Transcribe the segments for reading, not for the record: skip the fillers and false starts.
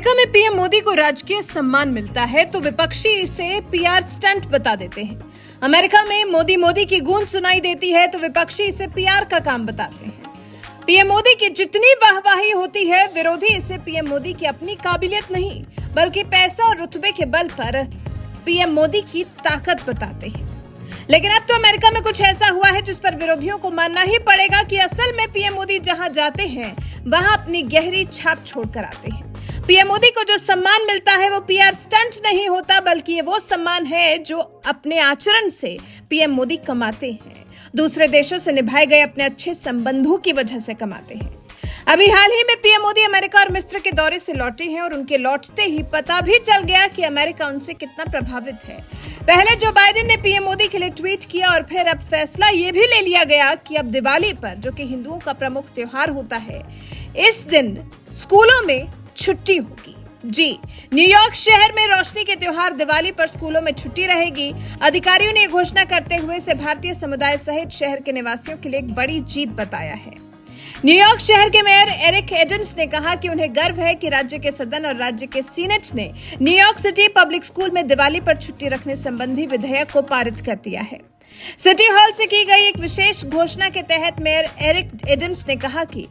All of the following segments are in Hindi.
अमेरिका में पीएम मोदी को राजकीय सम्मान मिलता है तो विपक्षी इसे पीआर स्टंट बता देते हैं। अमेरिका में मोदी मोदी की गूंज सुनाई देती है तो विपक्षी इसे पीआर का काम बताते हैं। पीएम मोदी की जितनी वाहवाही होती है, विरोधी इसे पीएम मोदी की अपनी काबिलियत नहीं बल्कि पैसा और रुतबे के बल पर पीएम मोदी की ताकत बताते हैं। लेकिन अब तो अमेरिका में कुछ ऐसा हुआ है जिस पर विरोधियों को मानना ही पड़ेगा कि असल में पीएम मोदी जहां जाते हैं वहां अपनी गहरी छाप छोड़कर आते हैं। पीएम मोदी को जो सम्मान मिलता है वो पीआर स्टंट नहीं होता बल्कि ये वो सम्मान है जो अपने आचरण से पीएम मोदी कमाते हैं, दूसरे देशों से निभाए गए अपने अच्छे संबंधों की वजह से कमाते हैं। अभी हाल ही में पीएम मोदी अमेरिका और मिस्र के दौरे से लौटे हैं और उनके लौटते ही पता भी चल गया कि अमेरिका उनसे कितना प्रभावित है। पहले जो बाइडेन ने पीएम मोदी के लिए ट्वीट किया और फिर अब फैसला ये भी ले लिया गया कि अब दिवाली पर, जो कि हिंदुओं का प्रमुख त्योहार होता है, इस दिन स्कूलों में छुट्टी होगी। जी, न्यूयॉर्क शहर में रोशनी के त्योहार दिवाली पर स्कूलों में छुट्टी रहेगी। अधिकारियों ने घोषणा करते हुए इसे भारतीय समुदाय सहित शहर के निवासियों के लिए एक बड़ी जीत बताया है। न्यूयॉर्क शहर के मेयर एरिक एडम्स ने कहा कि उन्हें गर्व है कि राज्य के सदन और राज्य के सीनेट ने न्यूयॉर्क सिटी पब्लिक स्कूल में दिवाली पर छुट्टी रखने संबंधी विधेयक को पारित कर दिया है। सिटी हॉल से की गई एक विशेष घोषणा के तहत मेयर एरिक एडम्स ने कहा कि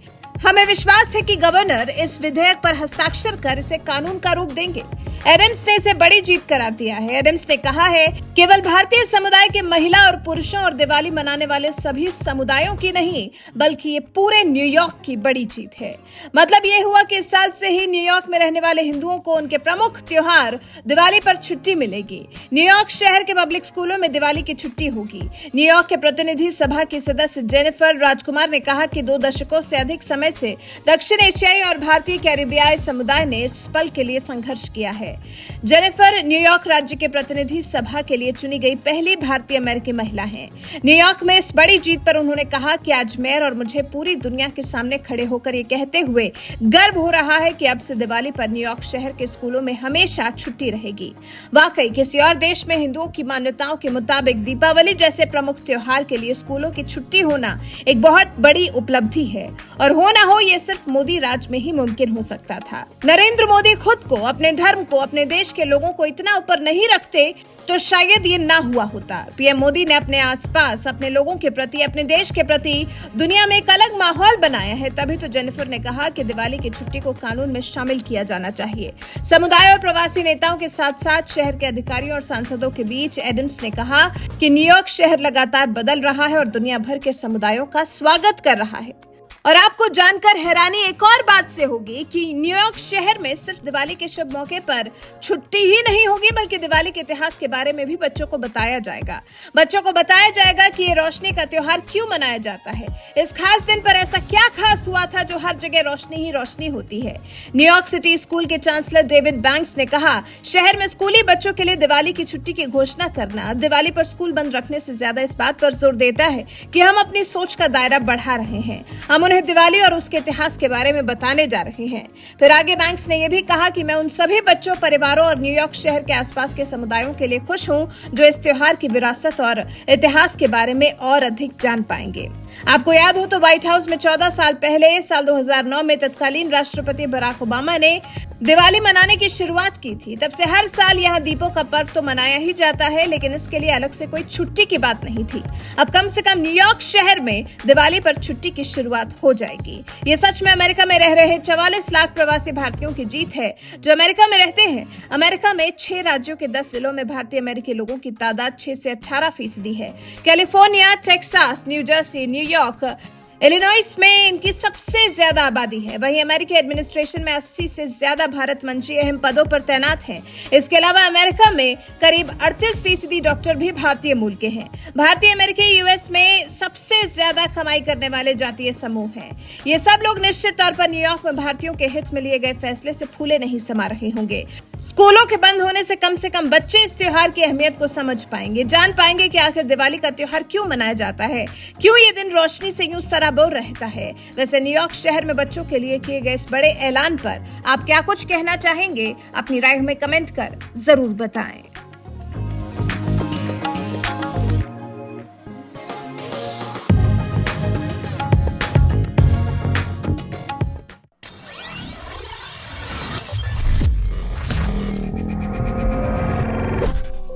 हमें विश्वास है कि गवर्नर इस विधेयक पर हस्ताक्षर कर इसे कानून का रूप देंगे। एडम्स ने इसे बड़ी जीत करार दिया है। एडम्स ने कहा है, केवल भारतीय समुदाय के महिला और पुरुषों और दिवाली मनाने वाले सभी समुदायों की नहीं बल्कि ये पूरे न्यूयॉर्क की बड़ी जीत है। मतलब ये हुआ कि इस साल से ही न्यूयॉर्क में रहने वाले हिंदुओं को उनके प्रमुख त्योहार दिवाली पर छुट्टी मिलेगी। न्यूयॉर्क शहर के पब्लिक स्कूलों में दिवाली की छुट्टी होगी। न्यूयॉर्क के प्रतिनिधि सभा की सदस्य जेनिफर राजकुमार ने कहा कि 2 दशकों से अधिक समय से दक्षिण एशियाई और भारतीय कैरिबियाई समुदाय ने इस पल के लिए संघर्ष किया है। जेनिफर न्यूयॉर्क राज्य के प्रतिनिधि सभा के लिए चुनी गई पहली भारतीय अमेरिकी महिला हैं। न्यूयॉर्क में इस बड़ी जीत पर उन्होंने कहा कि आज मेयर और मुझे पूरी दुनिया के सामने खड़े होकर ये कहते हुए गर्व हो रहा है कि अब से दिवाली पर न्यूयॉर्क शहर के स्कूलों में हमेशा छुट्टी रहेगी। वाकई किसी और देश में हिंदुओं की मान्यताओं के मुताबिक दीपावली जैसे प्रमुख त्योहार के लिए स्कूलों की छुट्टी होना एक बहुत बड़ी उपलब्धि है और हो ना हो ये सिर्फ मोदी राज में ही मुमकिन हो सकता था। नरेंद्र मोदी खुद को, अपने धर्म को, अपने देश के लोगों को इतना ऊपर नहीं रखते तो शायद ये ना हुआ होता। पीएम मोदी ने अपने आसपास, अपने लोगों के प्रति, अपने देश के प्रति दुनिया में एक अलग माहौल बनाया है। तभी तो जेनिफर ने कहा कि दिवाली की छुट्टी को कानून में शामिल किया जाना चाहिए। समुदाय और प्रवासी नेताओं के साथ साथ शहर के अधिकारियों और सांसदों के बीच एडम्स ने कहा कि न्यूयॉर्क शहर लगातार बदल रहा है और दुनिया भर के समुदायों का स्वागत कर रहा है। और आपको जानकर हैरानी एक और बात से होगी कि न्यूयॉर्क शहर में सिर्फ दिवाली के शुभ मौके पर छुट्टी ही नहीं होगी बल्कि दिवाली के इतिहास के बारे में भी बच्चों को बताया जाएगा। बच्चों को बताया जाएगा कि ये रोशनी का त्योहार क्यों मनाया जाता है, इस खास दिन पर ऐसा क्या खास हुआ था जो हर जगह रोशनी ही रोशनी होती है। न्यूयॉर्क सिटी स्कूल के चांसलर डेविड बैंक्स ने कहा, शहर में स्कूली बच्चों के लिए दिवाली की छुट्टी की घोषणा करना दिवाली पर स्कूल बंद रखने से ज्यादा इस बात पर जोर देता है कि हम अपनी सोच का दायरा बढ़ा रहे हैं, हम उन्हें दिवाली और उसके इतिहास के बारे में बताने जा रहे हैं। फिर आगे बैंक्स ने यह भी कहा कि मैं उन सभी बच्चों, परिवारों और न्यूयॉर्क शहर के आसपास के समुदायों के लिए खुश हूं जो इस त्योहार की विरासत और इतिहास के बारे में और अधिक जान पाएंगे। आपको याद हो तो व्हाइट हाउस में 14 साल पहले साल 2009 में तत्कालीन राष्ट्रपति बराक ओबामा ने दिवाली मनाने की शुरुआत की थी। तब से हर साल यहाँ दीपों का पर्व तो मनाया ही जाता है, लेकिन इसके लिए अलग से कोई छुट्टी की बात नहीं थी। अब कम से कम न्यूयॉर्क शहर में दिवाली पर छुट्टी की शुरुआत हो जाएगी। ये सच में अमेरिका में रह रहे 44 लाख प्रवासी भारतीयों की जीत है जो अमेरिका में रहते हैं। अमेरिका में 6 राज्यों के 10 जिलों में भारतीय अमेरिकी लोगों की तादाद 6 से 18% है। California, Texas, new Jersey, New York, Illinois में इनकी सबसे ज्यादा आबादी है। वहीं अमेरिकी एडमिनिस्ट्रेशन में 80 से ज्यादा भारत-वंशी अहम पदों पर तैनात हैं। इसके अलावा अमेरिका में करीब 38% डॉक्टर भी भारतीय मूल के हैं। भारतीय अमेरिकी यूएस में सबसे ज्यादा कमाई करने वाले जातीय समूह हैं। ये सब लोग निश्चित तौर पर न्यूयॉर्क में भारतीयों के हित में लिए गए फैसले से फूले नहीं समा रहे होंगे। स्कूलों के बंद होने से कम बच्चे इस त्योहार की अहमियत को समझ पाएंगे, जान पाएंगे कि आखिर दिवाली का त्योहार क्यों मनाया जाता है, क्यों ये दिन रोशनी से यूं सराबोर रहता है। वैसे न्यूयॉर्क शहर में बच्चों के लिए किए गए इस बड़े ऐलान पर आप क्या कुछ कहना चाहेंगे? अपनी राय हमें कमेंट कर जरूर बताएं।